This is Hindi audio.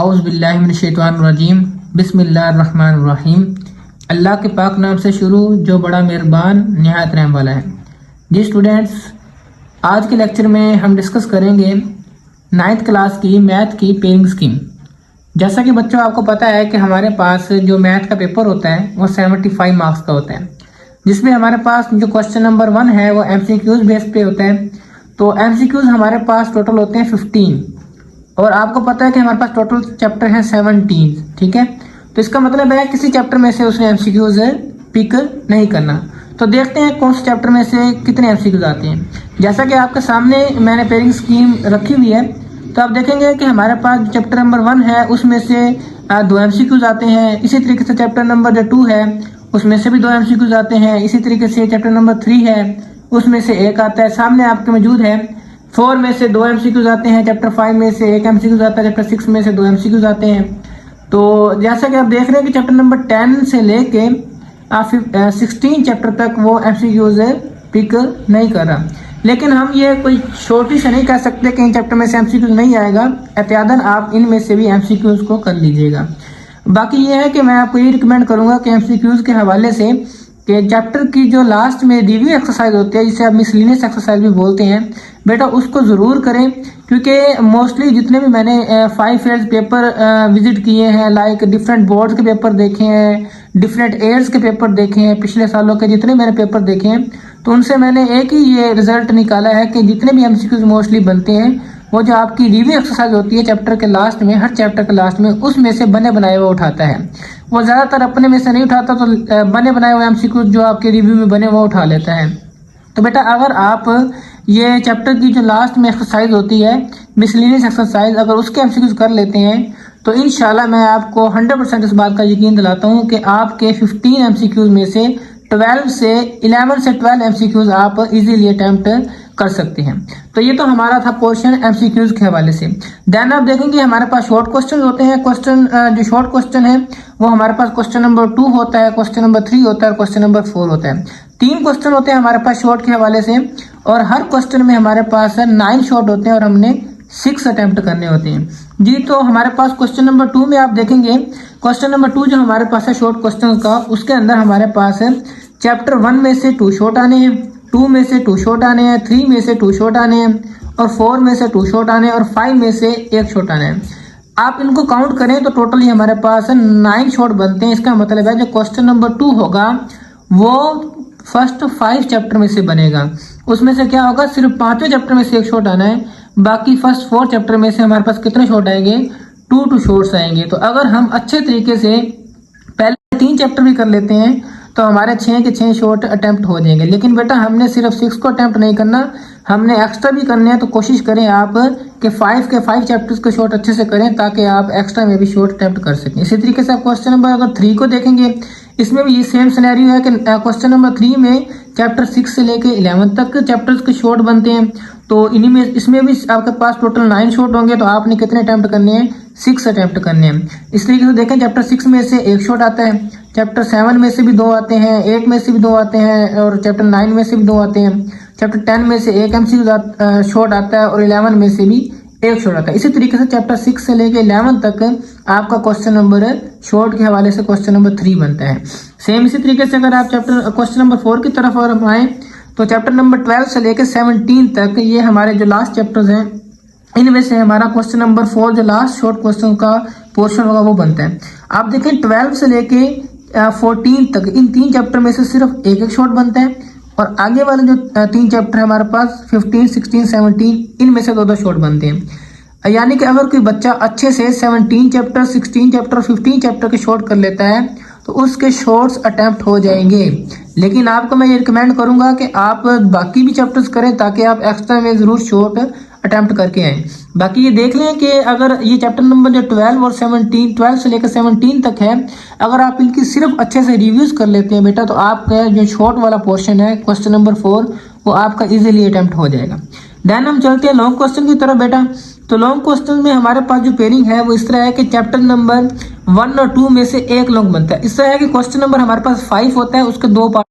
औज़ुबिल्लाहिमिनश्शैतानिर्रजीम बिस्मिल्लाहिर्रहमानिर्रहीम। अल्लाह के पाक नाम से शुरू जो बड़ा मेहरबान निहायत रहम वाला है। जी स्टूडेंट्स, आज के लेक्चर में हम डिस्कस करेंगे 9th क्लास की मैथ की पेइंग स्कीम। जैसा कि बच्चों आपको पता है कि हमारे पास जो मैथ का पेपर होता है वो 75 मार्क्स का होता है, जिसमें हमारे पास जो क्वेश्चन नंबर 1 है वो MCQs बेस पे होता है। तो MCQs हमारे पास टोटल होते हैं 15 और आपको पता है कि हमारे पास टोटल चैप्टर है 17। ठीक है, तो इसका मतलब है किसी चैप्टर में से उसने MCQs पिक नहीं करना। तो देखते हैं कौन से चैप्टर में से कितने MCQs आते हैं। जैसा कि आपके सामने मैंने पेयरिंग स्कीम रखी हुई है, तो आप देखेंगे कि हमारे पास चैप्टर नंबर 1 है उसमें से 2 MCQs आते हैं। इसी तरीके से चैप्टर नंबर जो 2 है उसमें से भी 2 MCQs आते हैं। इसी तरीके से चैप्टर नंबर 3 है उसमें से 1 आता है, सामने आपके मौजूद है। 4 में से 2 MCQs आते हैं, चैप्टर 5 में से 1 MCQs आता है, चैप्टर 6 में से 2 MCQs आते हैं। तो जैसा कि आप देख रहे हैं कि चैप्टर नंबर 10 से लेके 16 चैप्टर तक वो MCQs पिक नहीं कर रहा, लेकिन हम ये कोई छोटी से नहीं कह सकते कि इन चैप्टर में से MCQs नहीं आएगा। एहतियातन आप इनमें से भी MCQs को कर लीजिएगा। बाकी ये है कि मैं आपको ये रिकमेंड करूंगा कि MCQs के हवाले से कि चैप्टर की जो लास्ट में रिव्यू एक्सरसाइज होती है, जिसे आप मिसलिनियस एक्सरसाइज भी बोलते हैं, बेटा उसको ज़रूर करें। क्योंकि मोस्टली जितने भी मैंने 5 ईयर्स पेपर विजिट किए हैं, लाइक डिफरेंट बोर्ड्स के पेपर देखे हैं, डिफरेंट ईयर्स के पेपर देखे हैं, पिछले सालों के जितने मैंने पेपर देखे हैं, तो उनसे मैंने एक ही ये रिजल्ट निकाला है कि जितने भी MCQs मोस्टली बनते हैं वो जो आपकी रिव्यू एक्सरसाइज होती है चैप्टर के लास्ट में, हर चैप्टर के लास्ट में, उसमें से बने बनाए हुए उठाता है। वो ज़्यादातर अपने में से नहीं उठाता, तो बने बनाए हुए MCQs जो आपके रिव्यू में बने वो उठा लेता है। तो बेटा अगर आप ये चैप्टर की जो लास्ट में एक्सरसाइज होती है मिसलिनियस एक्सरसाइज, अगर उसके MCQs कर लेते हैं तो इंशाल्लाह मैं आपको 100% इस बात का यकीन दिलाता हूँ कि आपके 15 MCQs में से 11 से 12 MCQs आप इजीली अटेम्प्ट कर सकते हैं। तो ये तो हमारा था पोर्शन MCQs के हवाले से। देन आप देखेंगे हमारे पास शॉर्ट क्वेश्चन होते हैं। क्वेश्चन जो शॉर्ट क्वेश्चन है वो हमारे पास क्वेश्चन नंबर 2 होता है, क्वेश्चन नंबर 3 होता है और क्वेश्चन नंबर 4 होता है। 3 क्वेश्चन होते हैं हमारे पास शॉर्ट के हवाले से, और हर क्वेश्चन में हमारे पास 9 शॉर्ट होते हैं और हमने 6 अटेम्प्ट करने होते हैं। जी, तो हमारे पास क्वेश्चन नंबर 2 में आप देखेंगे, क्वेश्चन नंबर 2 जो हमारे पास है शॉर्ट क्वेश्चन का, उसके अंदर हमारे पास है चैप्टर 1 में से 2 शॉर्ट आने हैं, 2 में से 2 शॉर्ट आने हैं, 3 में से 2 शॉर्ट आने हैं और 4 में से 2 शॉर्ट आने हैं और 5 में से 1 शॉर्ट आने हैं। आप इनको काउंट करें तो टोटली हमारे पास 9 शॉर्ट बनते हैं। इसका मतलब है जो क्वेश्चन नंबर 2 होगा वो फर्स्ट 5 चैप्टर में से बनेगा। उसमें से क्या होगा, सिर्फ 5वें चैप्टर में से 1 शॉर्ट आना है, बाकी फर्स्ट 4 चैप्टर में से हमारे पास कितने शॉर्ट आएंगे, 2 शॉर्ट्स आएंगे। तो अगर हम अच्छे तरीके से पहले 3 चैप्टर भी कर लेते हैं तो हमारे 6 के 6 शॉर्ट अटेम्प्ट हो जाएंगे। लेकिन बेटा हमने सिर्फ 6 को अटेम्प्ट नहीं करना, हमने एक्स्ट्रा भी करने हैं। तो कोशिश करें आप कि 5 के 5 चैप्टर्स के शॉर्ट अच्छे से करें ताकि आप एक्स्ट्रा में भी शॉर्ट अटेम्प्ट कर सकें। इसी तरीके से आप क्वेश्चन नंबर अगर 3 को देखेंगे, इसमें भी ये सेम सिनेरियो है कि क्वेश्चन नंबर 3 में चैप्टर 6 से लेके 11 तक चैप्टर्स के शॉर्ट बनते हैं। तो इन्हीं में इसमें भी आपके पास टोटल 9 शॉर्ट होंगे, तो आपने कितने अटेम्प्ट करने हैं, 6 अटेम्प्ट करने हैं। इस तरीके से देखें, चैप्टर 6 में से 1 शॉर्ट आता है, चैप्टर 7 में से भी 2 आते हैं, 8 में से भी 2 आते हैं और चैप्टर 9 में से भी 2 आते हैं। चैप्टर 10 में से 1 MCQ शॉर्ट आता है और 11 में से भी 1 शॉर्ट आता है। इसी तरीके से चैप्टर 6 से लेके 11 तक आपका क्वेश्चन नंबर शॉर्ट के हवाले से क्वेश्चन नंबर 3 बनता है। सेम इसी तरीके से अगर आप चैप्टर क्वेश्चन नंबर 4 की तरफ और आए तो चैप्टर नंबर 12 से लेके 17 तक ये हमारे जो लास्ट चैप्टर्स हैं, इनमें से हमारा क्वेश्चन नंबर 4 जो लास्ट शॉर्ट क्वेश्चन का पोर्शन होगा वो बनता है। आप देखें 12 से लेके 14 तक इन 3 चैप्टर में से सिर्फ 1 शॉर्ट बनता है, और आगे वाले जो 3 चैप्टर है हमारे पास 15, 16, 17, इनमें से 2 शॉर्ट बनते हैं। यानी कि अगर कोई बच्चा अच्छे से 17 चैप्टर, 16 चैप्टर, 15 चैप्टर के शॉर्ट कर लेता है तो उसके शॉर्ट्स अटेम्प्ट हो जाएंगे। लेकिन आपको मैं ये रिकमेंड करूंगा कि आप बाकी भी चैप्टर्स करें ताकि आप एक्स्ट्रा में जरूर शॉर्ट अटेम्प्ट करके आए। बाकी ये देख लें कि अगर ये चैप्टर नंबर जो 12 और 17, 12 से लेकर 17 तक है, अगर आप इनकी सिर्फ अच्छे से रिव्यूज कर लेते हैं बेटा, तो आपका जो शॉर्ट वाला पोर्शन है क्वेश्चन नंबर 4 वो आपका इजीली अटेम्प्ट हो जाएगा। देन हम चलते हैं लॉन्ग क्वेश्चन की तरफ बेटा। तो लॉन्ग क्वेश्चन में हमारे पास जो पेयरिंग है वो इस तरह है कि चैप्टर नंबर 1 और 2 में से 1 लॉन्ग बनता है। इस तरह है कि क्वेश्चन नंबर हमारे पास 5 होता है, उसके 2 पार्ट